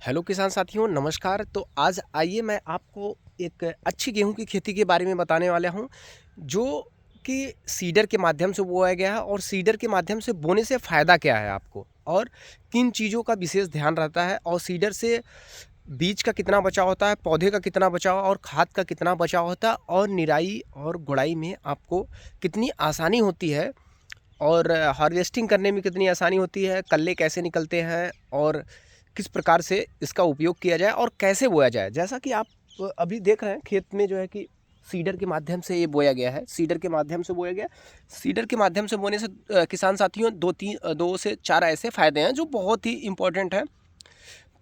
Hello किसान साथियों, नमस्कार। तो आज आइए मैं आपको एक अच्छी गेहूं की खेती के बारे में बताने वाला हूं, जो कि सीडर के माध्यम से बोया गया है। और सीडर के माध्यम से बोने से फ़ायदा क्या है आपको, और किन चीज़ों का विशेष ध्यान रहता है, और सीडर से बीज का कितना बचाव होता है, पौधे का कितना बचाव और खाद का कितना बचाव होता है, और निराई और गुड़ाई में आपको कितनी आसानी होती है, और हार्वेस्टिंग करने में कितनी आसानी होती है, कल्ले कैसे निकलते हैं, और किस प्रकार से इसका उपयोग किया जाए और कैसे बोया जाए। जैसा कि आप अभी देख रहे हैं खेत में जो है कि सीडर के माध्यम से ये बोया गया है, सीडर के माध्यम से बोया गया। सीडर के माध्यम से बोने से किसान साथियों दो से चार ऐसे फ़ायदे हैं जो बहुत ही इम्पोर्टेंट हैं।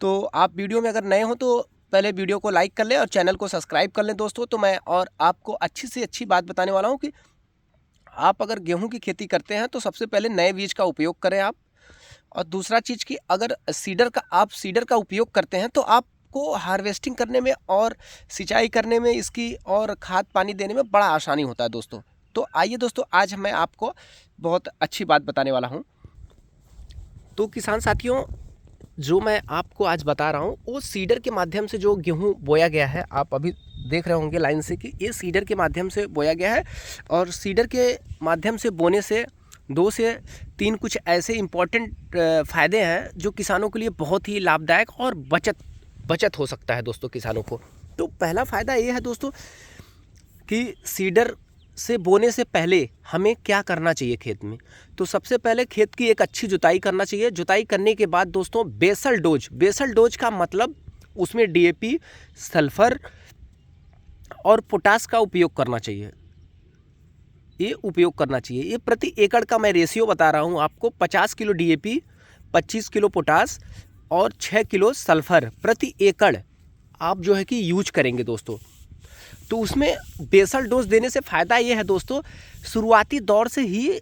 तो आप वीडियो में अगर नए हो तो पहले वीडियो को लाइक कर लें और चैनल को सब्सक्राइब कर लें दोस्तों। तो मैं और आपको अच्छी से अच्छी बात बताने वाला हूँ कि आप अगर गेहूं की खेती करते हैं तो सबसे पहले नए बीज का उपयोग करें आप। और दूसरा चीज़ कि अगर सीडर का उपयोग करते हैं तो आपको हार्वेस्टिंग करने में और सिंचाई करने में इसकी और खाद पानी देने में बड़ा आसानी होता है दोस्तों। तो आइए दोस्तों, आज मैं आपको बहुत अच्छी बात बताने वाला हूँ। तो किसान साथियों, जो मैं आपको आज बता रहा हूँ वो सीडर के माध्यम से जो गेहूँ बोया गया है, आप अभी देख रहे होंगे लाइन से कि ये सीडर के माध्यम से बोया गया है। और सीडर के माध्यम से बोने से 2 से 3 कुछ ऐसे इम्पॉर्टेंट फ़ायदे हैं जो किसानों के लिए बहुत ही लाभदायक और बचत हो सकता है दोस्तों किसानों को। तो पहला फ़ायदा ये है दोस्तों कि सीडर से बोने से पहले हमें क्या करना चाहिए खेत में। तो सबसे पहले खेत की एक अच्छी जुताई करना चाहिए। जुताई करने के बाद दोस्तों बेसल डोज का मतलब उसमें डीएपी, सल्फर और पोटास का उपयोग करना चाहिए। ये प्रति एकड़ का मैं रेशियो बता रहा हूँ आपको। 50 किलो डीएपी, 25 किलो पोटास और 6 किलो सल्फर प्रति एकड़ आप जो है कि यूज करेंगे दोस्तों। तो उसमें बेसल डोज देने से फ़ायदा ये है दोस्तों, शुरुआती दौर से ही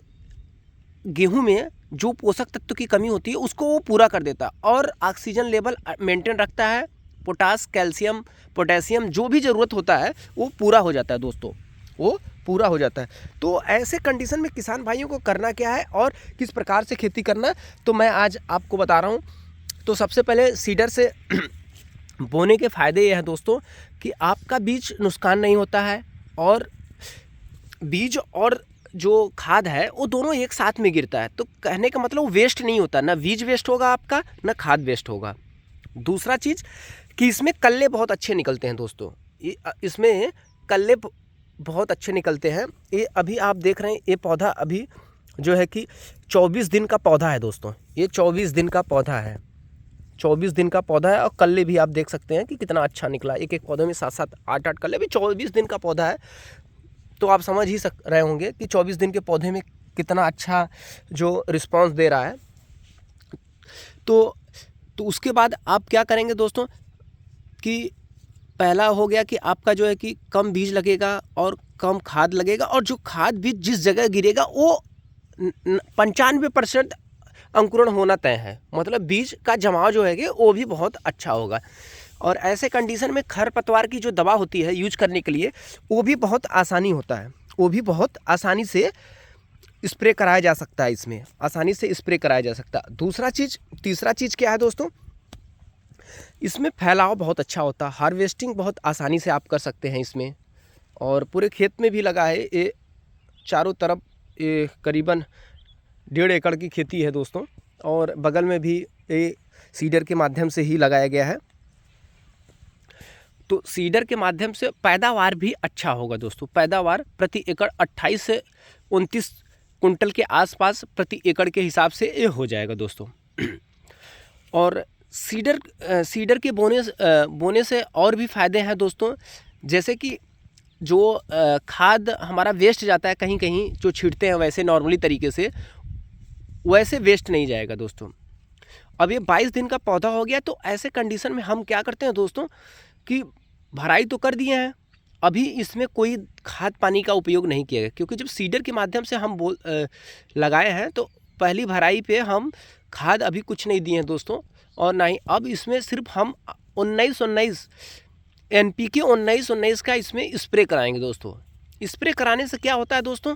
गेहूं में जो पोषक तत्व की कमी होती है उसको वो पूरा कर देता है और ऑक्सीजन लेवल मेंटेन रखता है। पोटास, कैल्शियम, पोटेशियम जो भी ज़रूरत होता है वो पूरा हो जाता है दोस्तों, वो पूरा हो जाता है। तो ऐसे कंडीशन में किसान भाइयों को करना क्या है और किस प्रकार से खेती करना है, तो मैं आज आपको बता रहा हूँ। तो सबसे पहले सीडर से बोने के फ़ायदे ये हैं दोस्तों कि आपका बीज नुकसान नहीं होता है, और बीज और जो खाद है वो दोनों एक साथ में गिरता है। तो कहने का मतलब वेस्ट नहीं होता, ना बीज वेस्ट होगा आपका, ना खाद वेस्ट होगा। दूसरा चीज़ कि इसमें कल्ले बहुत अच्छे निकलते हैं दोस्तों। इसमें कल्ले बहुत अच्छे निकलते हैं। ये अभी आप देख रहे हैं, ये पौधा अभी जो है कि 24 दिन का पौधा है दोस्तों। ये 24 दिन का पौधा है, 24 दिन का पौधा है। और कल्ले भी आप देख सकते हैं कि कितना अच्छा निकला। एक एक पौधे में 7-7, 8-8 कल्ले भी। 24 दिन का पौधा है, तो आप समझ ही रहे होंगे कि 24 दिन के पौधे में कितना अच्छा जो रिस्पांस दे रहा है। तो उसके बाद आप क्या करेंगे दोस्तों कि पहला हो गया कि आपका जो है कि कम बीज लगेगा और कम खाद लगेगा, और जो खाद बीज जिस जगह गिरेगा वो 95% अंकुरण होना तय है। मतलब बीज का जमाव जो है कि वो भी बहुत अच्छा होगा। और ऐसे कंडीशन में खरपतवार की जो दवा होती है यूज करने के लिए, वो भी बहुत आसानी होता है, वो भी बहुत आसानी से स्प्रे कराया जा सकता है। इसमें आसानी से स्प्रे कराया जा सकता है। तीसरा चीज़ क्या है दोस्तों, इसमें फैलाव बहुत अच्छा होता है। हार्वेस्टिंग बहुत आसानी से आप कर सकते हैं इसमें, और पूरे खेत में भी लगा है ये चारों तरफ। ये करीबन 1.5 एकड़ की खेती है दोस्तों, और बगल में भी ये सीडर के माध्यम से ही लगाया गया है। तो सीडर के माध्यम से पैदावार भी अच्छा होगा दोस्तों। पैदावार प्रति एकड़ 28 से 29 कुंटल के आसपास प्रति एकड़ के हिसाब से ये हो जाएगा दोस्तों। और सीडर के बोने से और भी फ़ायदे हैं दोस्तों। जैसे कि जो खाद हमारा वेस्ट जाता है कहीं कहीं, जो छींटते हैं वैसे नॉर्मली तरीके से, वैसे वेस्ट नहीं जाएगा दोस्तों। अब ये 22 दिन का पौधा हो गया, तो ऐसे कंडीशन में हम क्या करते हैं दोस्तों कि भराई तो कर दिए हैं, अभी इसमें कोई खाद पानी का उपयोग नहीं किया गया, क्योंकि जब सीडर के माध्यम से हम लगाए हैं तो पहली भराई पे हम खाद अभी कुछ नहीं दिए हैं दोस्तों। और ना ही अब इसमें सिर्फ हम 19-19 NPK 19-19 का इसमें स्प्रे कराएंगे दोस्तों। स्प्रे कराने से क्या होता है दोस्तों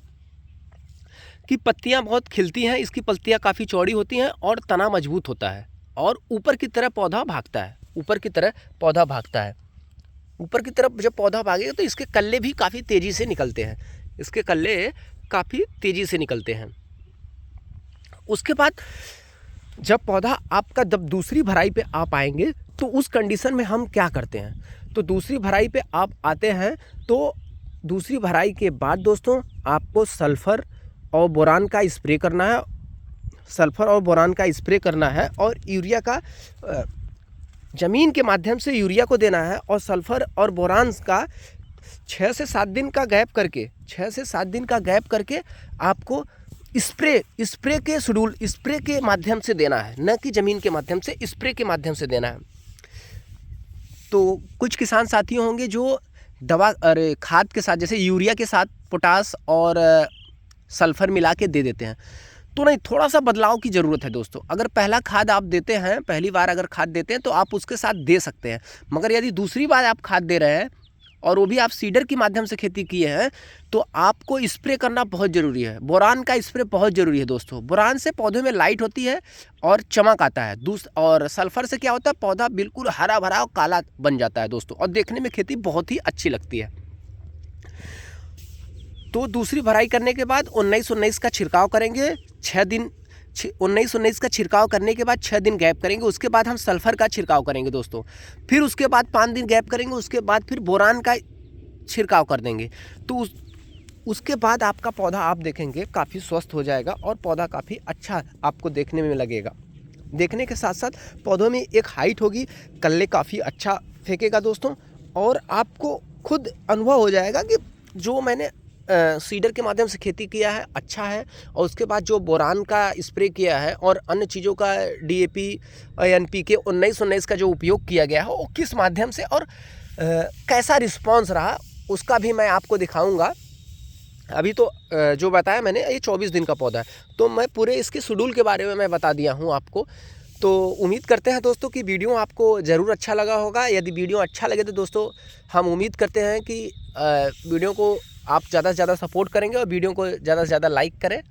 कि पत्तियां बहुत खिलती हैं, इसकी पत्तियां काफ़ी चौड़ी होती हैं और तना मजबूत होता है, और ऊपर की तरफ पौधा भागता है। ऊपर की तरफ पौधा भागता है। ऊपर की तरफ जब पौधा भागेगा तो इसके कल्ले भी काफ़ी तेज़ी से निकलते हैं, इसके कल्ले काफ़ी तेज़ी से निकलते हैं। उसके बाद जब पौधा आपका जब दूसरी भराई पे आप आएंगे तो उस कंडीशन में हम क्या करते हैं, तो दूसरी भराई पे आप आते हैं तो दूसरी भराई के बाद दोस्तों आपको सल्फ़र और बोरान का स्प्रे करना है, सल्फ़र और बोरान का स्प्रे करना है और यूरिया का ज़मीन के माध्यम से यूरिया को देना है। और सल्फ़र और बोरान का 6 से 7 दिन का गैप करके 6 से 7 दिन का गैप करके आपको स्प्रे के शेड्यूल स्प्रे के माध्यम से देना है, न कि ज़मीन के माध्यम से, स्प्रे के माध्यम से देना है। तो कुछ किसान साथी होंगे जो दवा अरे खाद के साथ जैसे यूरिया के साथ पोटास और सल्फ़र मिला के दे देते हैं, तो नहीं, थोड़ा सा बदलाव की ज़रूरत है दोस्तों। अगर पहला खाद आप देते हैं, पहली बार अगर खाद देते हैं तो आप उसके साथ दे सकते हैं, मगर यदि दूसरी बार आप खाद दे रहे हैं और वो भी आप सीडर के माध्यम से खेती किए हैं तो आपको स्प्रे करना बहुत ज़रूरी है। बोरान का स्प्रे बहुत ज़रूरी है दोस्तों। बोरान से पौधे में लाइट होती है और चमक आता है। और सल्फ़र से क्या होता है, पौधा बिल्कुल हरा भरा और काला बन जाता है दोस्तों, और देखने में खेती बहुत ही अच्छी लगती है। तो दूसरी भराई करने के बाद 19-19 का छिड़काव करेंगे, 6 दिन 19-19 का छिड़काव करने के बाद 6 दिन गैप करेंगे। उसके बाद हम सल्फ़र का छिड़काव करेंगे दोस्तों। फिर उसके बाद 5 दिन गैप करेंगे, उसके बाद फिर बोरान का छिड़काव कर देंगे। तो उसके बाद आपका पौधा आप देखेंगे काफ़ी स्वस्थ हो जाएगा और पौधा काफ़ी अच्छा आपको देखने में लगेगा। देखने के साथ साथ पौधों में एक हाइट होगी, कल्ले काफ़ी अच्छा फेंकेगा दोस्तों, और आपको खुद अनुभव हो जाएगा कि जो मैंने सीडर के माध्यम से खेती किया है अच्छा है, और उसके बाद जो बोरान का स्प्रे किया है और अन्य चीज़ों का DAP NPK 19-19 का जो उपयोग किया गया है वो किस माध्यम से और कैसा रिस्पांस रहा उसका भी मैं आपको दिखाऊंगा। अभी तो जो बताया मैंने ये 24 दिन का पौधा है, तो मैं पूरे इसके शेड्यूल के बारे में मैं बता दिया हूँ आपको। तो उम्मीद करते हैं दोस्तों कि वीडियो आपको ज़रूर अच्छा लगा होगा। यदि वीडियो अच्छा लगे तो दोस्तों हम उम्मीद करते हैं कि वीडियो को आप ज़्यादा से ज़्यादा सपोर्ट करेंगे और वीडियो को ज़्यादा से ज़्यादा लाइक करें।